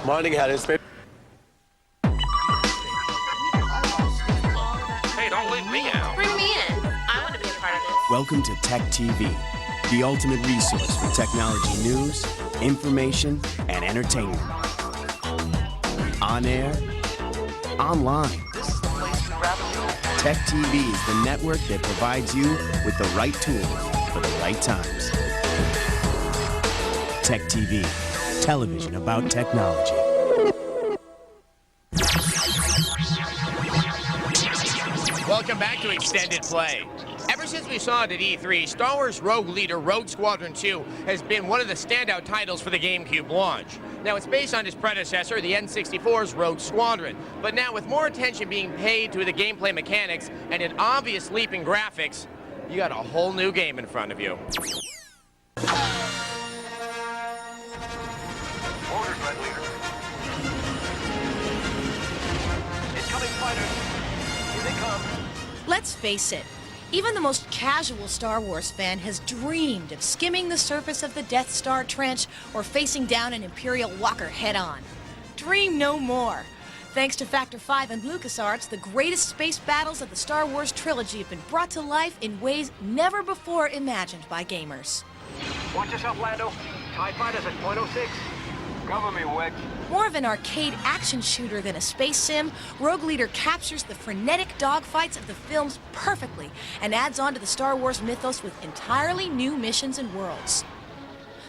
Morning, Harris. Hey, don't leave me out. Bring me in. I want to be a part of this. Welcome to Tech TV, the ultimate resource for technology news, information, and entertainment. On air, online. Tech TV is the network that provides you with the right tools for the right times. Tech TV, television about technology. Welcome back to Extended Play. Ever since we saw it at E3, Star Wars Rogue Leader Rogue Squadron 2 has been one of the standout titles for the GameCube launch. Now, it's based on its predecessor, the N64's Rogue Squadron, but now with more attention being paid to the gameplay mechanics and an obvious leap in graphics, you got a whole new game in front of you. Orders, Red Leader. Incoming fighters. Here they come. Let's face it, even the most casual Star Wars fan has dreamed of skimming the surface of the Death Star trench or facing down an Imperial Walker head-on. Dream no more. Thanks to Factor 5 and LucasArts, the greatest space battles of the Star Wars trilogy have been brought to life in ways never before imagined by gamers. Watch yourself, Lando. TIE fighters at .06. Cover me, Wedge. More of an arcade action shooter than a space sim, Rogue Leader captures the frenetic dogfights of the films perfectly and adds on to the Star Wars mythos with entirely new missions and worlds.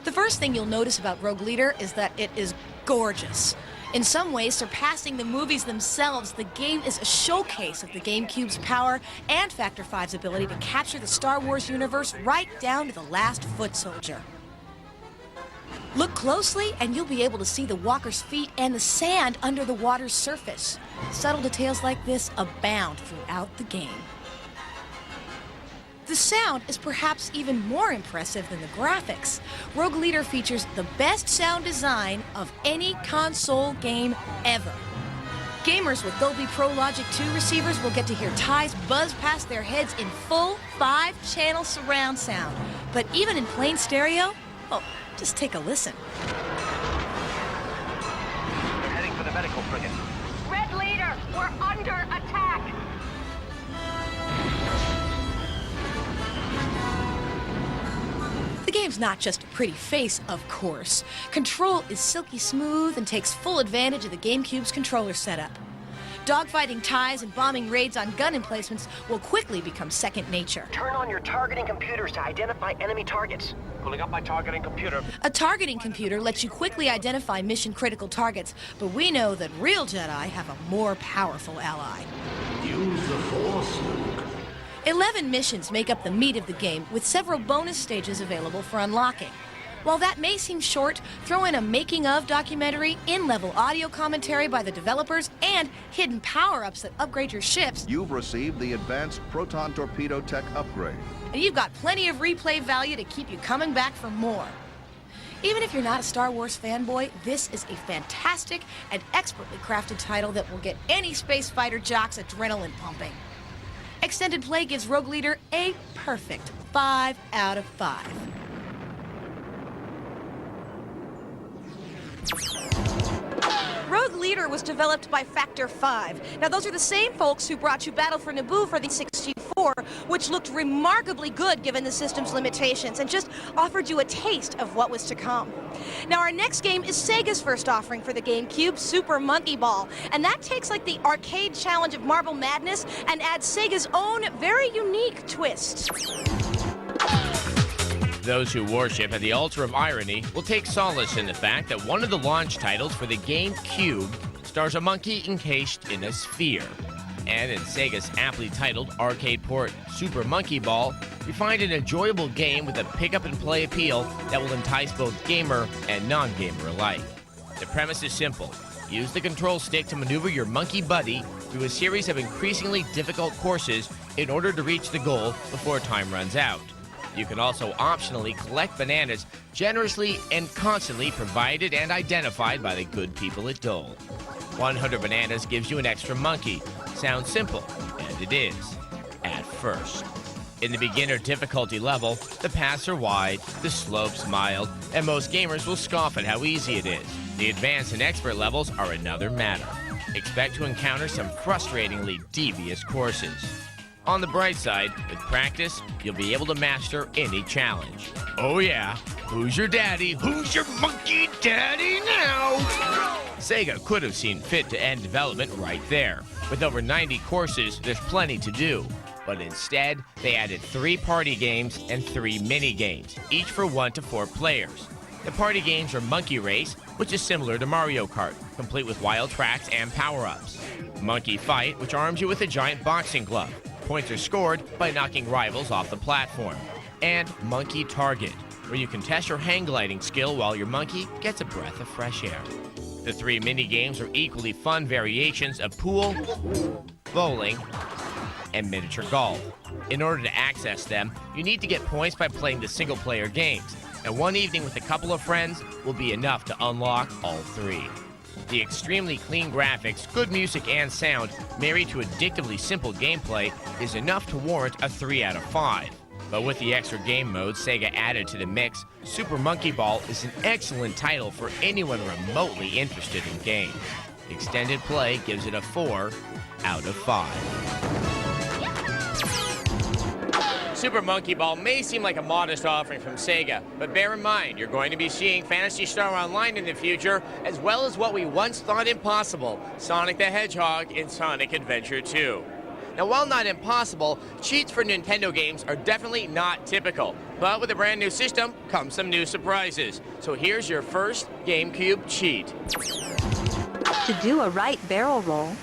The first thing you'll notice about Rogue Leader is that it is gorgeous. In some ways, surpassing the movies themselves, the game is a showcase of the GameCube's power and Factor 5's ability to capture the Star Wars universe right down to the last foot soldier. Look closely and you'll be able to see the walker's feet and the sand under the water's surface. Subtle details like this abound throughout the game. The sound is perhaps even more impressive than the graphics. Rogue Leader features the best sound design of any console game ever. Gamers with Dolby Pro Logic 2 receivers will get to hear TIEs buzz past their heads in full 5-channel surround sound. But even in plain stereo, oh, just take a listen. They're heading for the medical frigate. Red Leader, we're under attack. The game's not just a pretty face, of course. Control is silky smooth and takes full advantage of the GameCube's controller setup. Dogfighting TIEs and bombing raids on gun emplacements will quickly become second nature. Turn on your targeting computers to identify enemy targets. Pulling up my targeting computer. A targeting computer lets you quickly identify mission-critical targets, but we know that real Jedi have a more powerful ally. Use the Force, Luke. 11 missions make up the meat of the game, with several bonus stages available for unlocking. While that may seem short, throw in a making-of documentary, in-level audio commentary by the developers, and hidden power-ups that upgrade your ships, You've received the Advanced Proton Torpedo Tech Upgrade. and you've got plenty of replay value to keep you coming back for more. Even if you're not a Star Wars fanboy, this is a fantastic and expertly crafted title that will get any space fighter jock's adrenaline pumping. Extended Play gives Rogue Leader a perfect 5 out of 5. Rogue Leader was developed by Factor 5. Now, those are the same folks who brought you Battle for Naboo for the 64, which looked remarkably good given the system's limitations and just offered you a taste of what was to come. Now, our next game is Sega's first offering for the GameCube, Super Monkey Ball, and that takes like the arcade challenge of Marble Madness and adds Sega's own very unique twist. Those who worship at the altar of irony will take solace in the fact that one of the launch titles for the GameCube stars a monkey encased in a sphere. And in Sega's aptly titled arcade port Super Monkey Ball, we find an enjoyable game with a pick-up-and-play appeal that will entice both gamer and non-gamer alike. The premise is simple. Use the control stick to maneuver your monkey buddy through a series of increasingly difficult courses in order to reach the goal before time runs out. You can also optionally collect bananas generously and constantly provided and identified by the good people at Dole. 100 bananas gives you an extra monkey. Sounds simple, and it is, at first. In the beginner difficulty level, the paths are wide, the slopes mild, and most gamers will scoff at how easy it is. The advanced and expert levels are another matter. Expect to encounter some frustratingly devious courses. On the bright side, with practice, you'll be able to master any challenge. Oh yeah, who's your daddy? Who's your monkey daddy now? Sega could have seen fit to end development right there. With over 90 courses, there's plenty to do. But instead, they added 3 party games and 3 mini games, each for 1 to 4 players. The party games are Monkey Race, which is similar to Mario Kart, complete with wild tracks and power-ups. Monkey Fight, which arms you with a giant boxing glove. Points are scored by knocking rivals off the platform. And Monkey Target, where you can test your hang gliding skill while your monkey gets a breath of fresh air. The 3 mini games are equally fun variations of pool, bowling, and miniature golf. In order to access them, you need to get points by playing the single-player games, and one evening with a couple of friends will be enough to unlock all 3. The extremely clean graphics, good music, and sound, married to addictively simple gameplay, is enough to warrant a 3 out of 5. But with the extra game modes Sega added to the mix, Super Monkey Ball is an excellent title for anyone remotely interested in games. Extended play gives it a 4 out of 5. Super Monkey Ball may seem like a modest offering from Sega, but bear in mind, you're going to be seeing Phantasy Star Online in the future, as well as what we once thought impossible, Sonic the Hedgehog in Sonic Adventure 2. Now, while not impossible, cheats for Nintendo games are definitely not typical, but with a brand new system comes some new surprises. So here's your first GameCube cheat. To do a right barrel roll,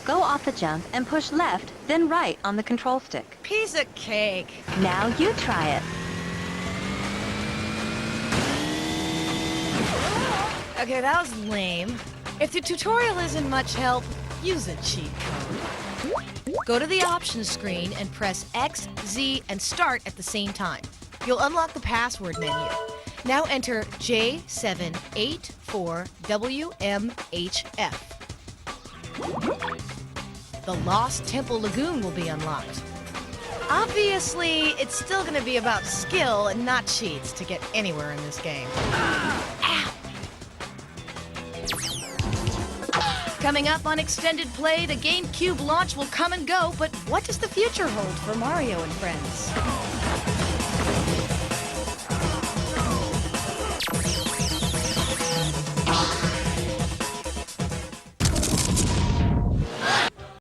go off the jump and push left, then right on the control stick. Piece of cake. Now you try it. Okay, that was lame. If the tutorial isn't much help, use a cheat code. Go to the options screen and press X, Z, and start at the same time. You'll unlock the password menu. Now enter J784WMHF. The Lost Temple Lagoon will be unlocked. Obviously, it's still going to be about skill and not cheats to get anywhere in this game. Ow! Coming up on Extended Play, the GameCube launch will come and go, but what does the future hold for Mario and friends?